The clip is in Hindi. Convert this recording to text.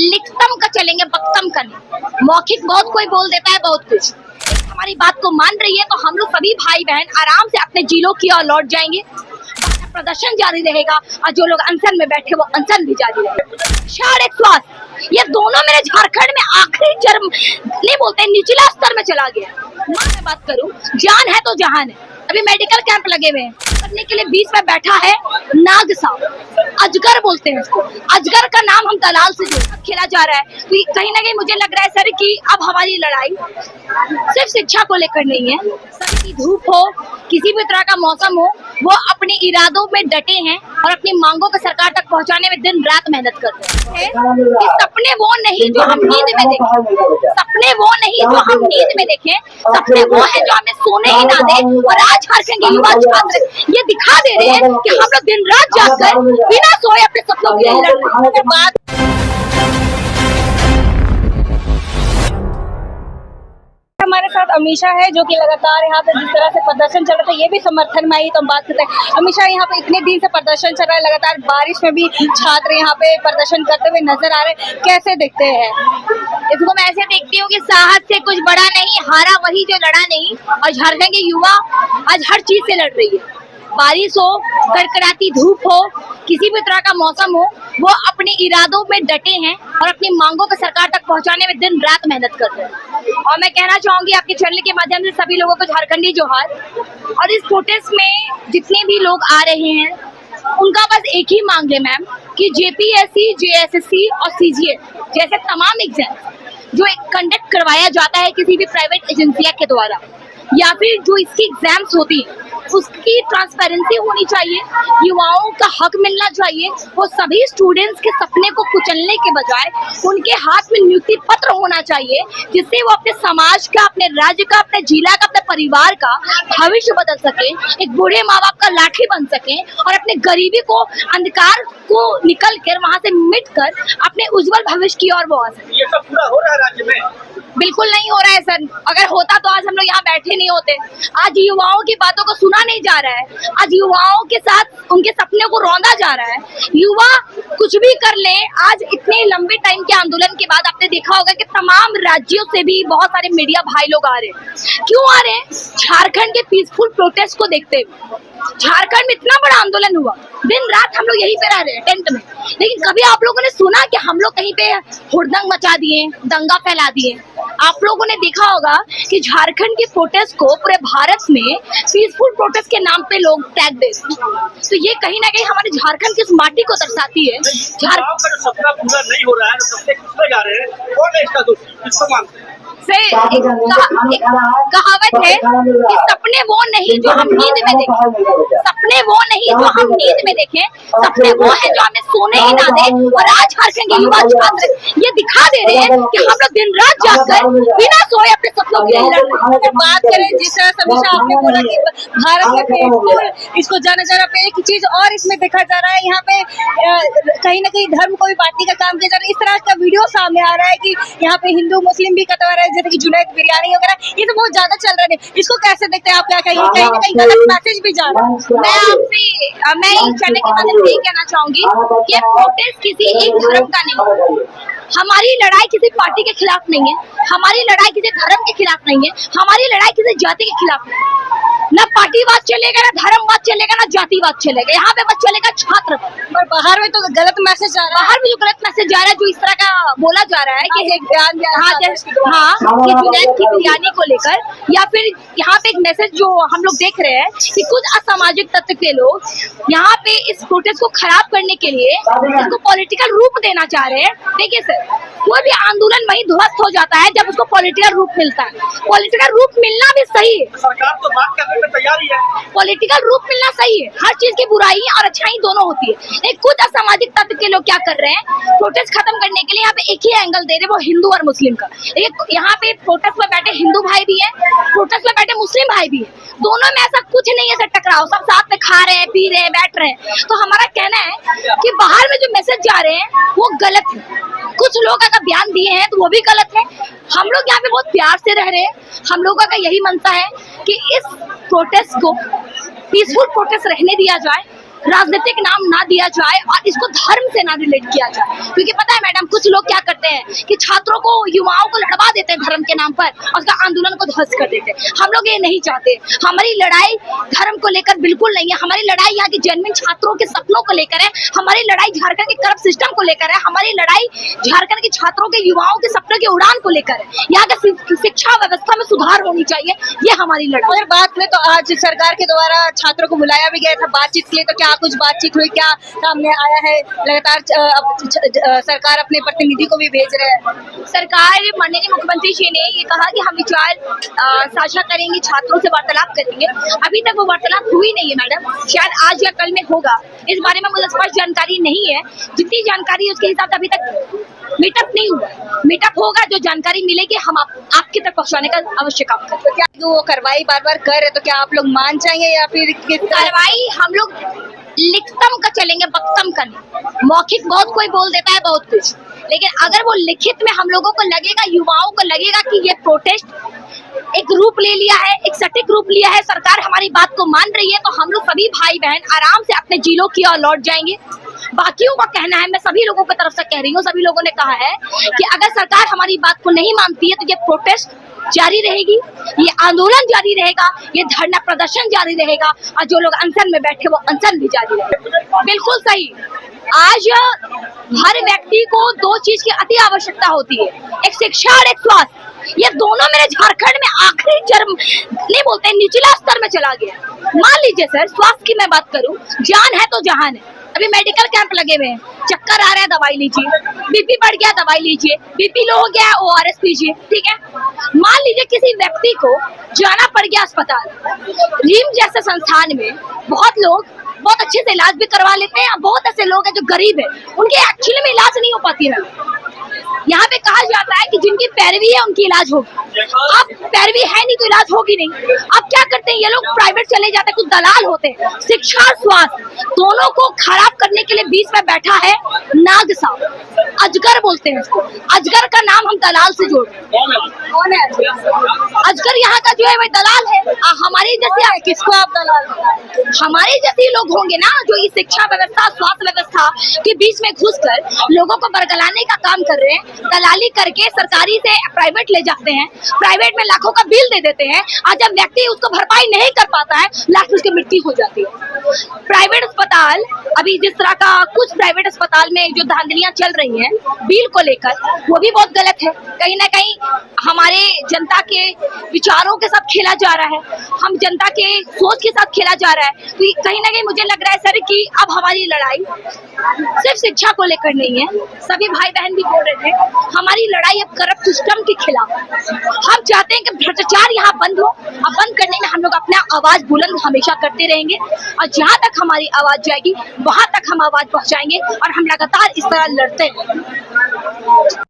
लिखतम का चलेंगे, बक्तम का नहीं। मौखिक बहुत कोई बोल देता है बहुत कुछ। हमारी बात को मान रही है तो हम लोग सभी भाई बहन आराम से अपने जिलों की ओर लौट जाएंगे। प्रदर्शन जारी रहेगा और जो लोग अनशन में बैठे वो अनशन भी जारी रहेगा। शिक्षा एक स्वास्थ्य, ये दोनों मेरे झारखंड में आखिरी चरम नहीं बोलते, निचला स्तर में चला गया। मैं बात करूं, जान है तो जहान है। अभी मेडिकल कैंप लगे हुए हैं, करने के लिए बीच में बैठा है नाग साहब, अजगर बोलते हैं इसको। अजगर का नाम हम दलाल से खेला जा रहा है। तो कहीं ना कहीं मुझे लग रहा है सर कि अब हमारी लड़ाई सिर्फ शिक्षा को लेकर नहीं है। सभी की धूप हो, किसी भी तरह का मौसम हो, वो अपने इरादों में डटे हैं और अपनी मांगों को सरकार तक पहुंचाने में दिन रात मेहनत करते हैं। कि सपने वो नहीं जो हम नींद में देखें, सपने वो नहीं जो हम नींद में देखें, सपने वो है जो हमें सोने ही ना दे। और आज झारखंड के युवा छात्र ये दिखा दे रहे हैं कि हम लोग दिन रात जागकर बिना सोए अपने सपनों के लिए लड़ रहे हैं। हमारे साथ अमीषा है जो कि लगातार यहाँ पे जिस तरह से प्रदर्शन चल रहा था, ये भी समर्थन में आई। तो हम बात करते हैं अमीषा, यहाँ पे इतने दिन से प्रदर्शन चल रहा है, लगातार बारिश में भी छात्र यहाँ पे प्रदर्शन करते हुए नजर आ रहे हैं, कैसे देखते हैं? इसको मैं ऐसे देखती हूँ कि साहस से कुछ बड़ा नहीं, हारा वही जो लड़ा नहीं। और झारखंड के युवा आज हर चीज से लड़ रही है। बारिश हो, कड़कड़ाती धूप हो, किसी भी तरह का मौसम हो, वो अपने इरादों में डटे हैं और अपनी मांगों को सरकार तक पहुंचाने में दिन रात मेहनत करते हैं। और मैं कहना चाहूंगी आपके चैनल के माध्यम से सभी लोगों को झारखंडी जोहार। और इस प्रोटेस्ट में जितने भी लोग आ रहे हैं उनका बस एक ही मांग है मैम कि जेपीएससी, जेएसएससी और सीजीए जैसे तमाम एग्जाम जो कंडक्ट करवाया जाता है किसी भी प्राइवेट एजेंसिया के द्वारा, या फिर जो इसकी एग्जाम्स होती है उसकी ट्रांसपेरेंसी होनी चाहिए, युवाओं का हक मिलना चाहिए। वो सभी स्टूडेंट्स के सपने को कुचलने के बजाय उनके हाथ में नियुक्ति पत्र होना चाहिए, जिससे वो अपने समाज का, अपने राज्य का, अपने जिला का, अपने परिवार का भविष्य बदल सके, एक बूढ़े माँ बाप का लाठी बन सके और अपने गरीबी को, अंधकार को निकल कर वहाँ से मिट कर अपने उज्जवल भविष्य की ओर वो आ सके। ये सब पूरा हो रहा है राज्य में? बिल्कुल नहीं हो रहा है सर। अगर होता तो आज हम लोग यहाँ बैठे नहीं होते। आज युवाओं की बातों को सुना नहीं जा रहा है, आज युवाओं के साथ उनके सपने को रौंदा जा रहा है। युवा कुछ भी कर ले। आज इतने लंबे टाइम के आंदोलन के बाद आपने देखा होगा कि तमाम राज्यों से भी बहुत सारे मीडिया भाई लोग आ रहे हैं। क्यों आ रहे हैं? झारखंड के पीसफुल प्रोटेस्ट को देखते हुए। झारखंड में इतना बड़ा आंदोलन हुआ, दिन रात हम लोग यहीं पे रह रहे हैं टेंट में, लेकिन कभी आप लोगों ने सुना कि हम लोग कहीं पे हुड़दंग मचा दिए, दंगा फैला दिए? आप लोगों ने देखा होगा कि झारखंड के प्रोटेस्ट को पूरे भारत में पीसफुल प्रोटेस्ट के नाम पे लोग टैग देते हैं। तो ये कहीं ना कहीं हमारे झारखंड की इस माटी को दर्शाती है। झारखंड का सपना पूरा नहीं हो रहा है, सपने किसमें जा रहे हैं, कौन है इसका दोषी, किसको मानते हैं? एक कहावत है कि सपने वो नहीं जो हम नींद में देखें, सपने वो नहीं जो हम नींद में देखें, सपने वो है जो हमें सोने ही ना दे। और आज झारखंड के युवा छात्र ये दिखा दे रहे हैं कि हम लोग दिन रात जागकर बिना सोए अपने सपनों के लिए लड़ रहे हैं। बात करें जिस तरह से अमीषा आपने बोला कि भारत में पीसफुल इसको जाना जा रहा है, एक चीज और इसमें देखा जा रहा है, यहाँ पे कहीं ना कहीं धर्म को भी बांटने का काम किया जा रहा है। इस तरह का वीडियो सामने आ रहा है कि यहाँ पे हिंदू मुस्लिम भी कतवा रहा है, जैसे कि जुनैद बिरयानी वगैरह, ये तो बहुत ज्यादा चल रहा है। इसको कैसे देखते हैं आप? क्या कहीं कहीं ना कहीं गलत मैसेज भी जा रहा है? मैं इस चैनल के माध्यम से कहना चाहूंगी ये प्रोटेस्ट किसी एक धर्म का नहीं है। हमारी लड़ाई किसी पार्टी के खिलाफ नहीं है, हमारी लड़ाई किसी धर्म के खिलाफ नहीं है, हमारी लड़ाई किसी जाति के खिलाफ नहीं है। ना पार्टीवाद चलेगा, ना धर्मवाद चलेगा, ना जातिवाद चलेगा। यहाँ पे बस चलेगा छात्र। और बाहर में तो गलत मैसेज जा रहा है, बाहर में जो गलत मैसेज जा रहा है, जो इस तरह का बोला जा रहा है कि एक बयान कि जुनैद की बिरयानी को लेकर, या फिर यहाँ पे एक मैसेज जो हम लोग देख रहे हैं कि कुछ असामाजिक तत्व के लोग यहाँ पे इस प्रोटेस्ट को खराब करने के लिए इसको पॉलिटिकल रूप देना चाह रहे हैं। देखिए सर, कोई भी आंदोलन वही ध्वस्त हो जाता है जब उसको पॉलिटिकल रूप मिलता है। पॉलिटिकल रूप मिलना भी सही है, सरकार तो बात करने में तैयार ही है। पॉलिटिकल रूप मिलना सही है। हर चीज की बुराई और अच्छाई दोनों होती है। एक कुछ असामाजिक तत्व के लोग क्या कर रहे हैं, प्रोटेस्ट खत्म करने के लिए यहाँ पे एक ही एंगल दे रहे हैं, वो हिंदू और मुस्लिम का। एक यहाँ पे प्रोटेस्ट में बैठे हिंदू भाई भी है, प्रोटेस्ट में बैठे मुस्लिम भाई भी है। दोनों में ऐसा कुछ नहीं है सर टकराव, सब साथ में खा रहे हैं, पी रहे हैं, बैठ रहे हैं। तो हमारा कहना है कि बाहर में जो मैसेज जा रहे हैं वो गलत है। कुछ लोग अगर बयान दिए हैं तो वो भी गलत है। हम लोग यहाँ पे बहुत प्यार से रह रहे हैं। हम लोगों का यही मनसा है कि इस प्रोटेस्ट को पीसफुल प्रोटेस्ट रहने दिया जाए, राजनीतिक नाम ना दिया जाए और इसको धर्म से ना रिलेट किया जाए। क्योंकि पता है मैडम, कुछ लोग क्या करते हैं कि छात्रों को, युवाओं को लड़वा देते हैं धर्म के नाम पर और उसका आंदोलन को ध्वस्त कर देते हैं। हम लोग ये नहीं चाहते। हमारी लड़ाई धर्म को लेकर बिल्कुल नहीं है। हमारी लड़ाई यहाँ के जेन्युइन छात्रों के सपनों को लेकर है। हमारी लड़ाई झारखंड के करप्ट सिस्टम को लेकर है। हमारी लड़ाई झारखंड के छात्रों के, युवाओं के सपनों की उड़ान को लेकर है। यहाँ के शिक्षा व्यवस्था में सुधार होनी चाहिए, ये हमारी लड़ाई। अगर बात करें तो आज सरकार के द्वारा छात्रों को बुलाया भी गया था बातचीत के लिए, तो क्या कुछ बातचीत हुई, क्या सामने आया है? लगातार सरकार अपने प्रतिनिधि को भी भेज रहे हैं। सरकार, माननीय मुख्यमंत्री जी ने ये कहा कि हम विचार साझा करेंगे, छात्रों से वार्तालाप करेंगे। अभी तक वो वार्तालाप हुई नहीं है मैडम, शायद आज या कल में होगा। इस बारे में मुझे स्पष्ट जानकारी नहीं है। जितनी जानकारी है उसके हिसाब से अभी तक मीटअप नहीं हुआ। मीटअप होगा, जो जानकारी मिलेगी हम आपके तक पहुंचाने का अवश्य काम करेंगे। तो क्या वो कार्रवाई बार बार कर रहे, तो क्या आप लोग मान जाएंगे या फिर कार्रवाई हम लोग लिखतम का चलेंगे, बक्तम का नहीं। मौखिक बहुत कोई बोल देता है बहुत कुछ, लेकिन अगर वो लिखित में हम लोगों को लगेगा, युवाओं को लगेगा कि ये प्रोटेस्ट एक रूप ले लिया है, एक सटीक रूप लिया है, सरकार हमारी बात को मान रही है, तो हम लोग सभी भाई बहन आराम से अपने जिलों की ओर लौट जाएंगे। बाकियों का कहना है, मैं सभी लोगों की तरफ से कह रही हूँ, सभी लोगों ने कहा है कि अगर सरकार हमारी बात को नहीं मानती है तो ये प्रोटेस्ट जारी रहेगी, ये आंदोलन जारी रहेगा, ये धरना प्रदर्शन जारी रहेगा और जो लोग अनशन में बैठे वो अनशन भी जारी रहेगा। बिल्कुल सही। आज हर व्यक्ति को दो चीज की अति आवश्यकता होती है, एक शिक्षा और एक स्वास्थ्य। ये दोनों मेरे झारखंड में आखिरी चरम नहीं बोलते, निचला स्तर में चला गया। मान लीजिए सर, स्वास्थ्य की मैं बात करूं, जान है तो जहान है। अभी मेडिकल कैंप लगे हुए हैं, चक्कर आ रहा है दवाई लीजिए, बीपी बढ़ गया दवाई लीजिए, बीपी लो हो गया ORS पीजिए, ठीक है। मान लीजिए किसी व्यक्ति को जाना पड़ गया अस्पताल, रीम जैसे संस्थान में बहुत लोग बहुत अच्छे से इलाज भी करवा लेते हैं। बहुत ऐसे लोग हैं जो गरीब है, उनके एक्चुअली में इलाज नहीं हो पाती है। यहाँ पे कहा जाता है कि जिनकी पैरवी है उनकी इलाज होगी। अब पैरवी है नहीं तो इलाज होगी नहीं। अब क्या करते हैं ये लोग, प्राइवेट चले जाते हैं, कुछ दलाल होते हैं। शिक्षा और स्वास्थ्य दोनों को खराब करने के लिए बीच में बैठा है नाग साहब, अजगर बोलते हैं इसको। अजगर का नाम हम दलाल से जोड़ रहे हैं। कौन है अजगर? यहाँ का जो है वह दलाल है। हमारे जैसे, किसको आप दलाल? हमारे जैसे लोग होंगे ना जो इस शिक्षा व्यवस्था, स्वास्थ्य व्यवस्था के बीच में घुसकर लोगों को बरगलाने का काम कर रहे हैं। दलाली करके सरकारी से प्राइवेट ले जाते हैं, प्राइवेट में लाखों का बिल दे देते हैं और जब व्यक्ति उसको भरपाई नहीं कर पाता है, लास्ट में उसकी मृत्यु हो जाती है। प्राइवेट अस्पताल, अभी जिस तरह का कुछ प्राइवेट अस्पताल में जो धांधलियां चल रही हैं बिल को लेकर, वो भी बहुत गलत है। कहीं ना कहीं हमारे जनता के विचारों के साथ खेला जा रहा है, हम जनता के सोच के साथ खेला जा रहा है। तो कहीं ना कहीं मुझे लग रहा है सर कि अब हमारी लड़ाई सिर्फ शिक्षा को लेकर नहीं है। सभी भाई बहन भी बोल रहे थे, हमारी लड़ाई अब करप्ट सिस्टम के खिलाफ। हम चाहते हैं कि भ्रष्टाचार यहाँ बंद हो, अब बंद करने में हम लोग अपना आवाज बुलंद हमेशा करते रहेंगे और जहाँ तक हमारी आवाज जाएगी वहां तक हम आवाज पहुंचाएंगे और हम लगातार इस तरह लड़ते हैं।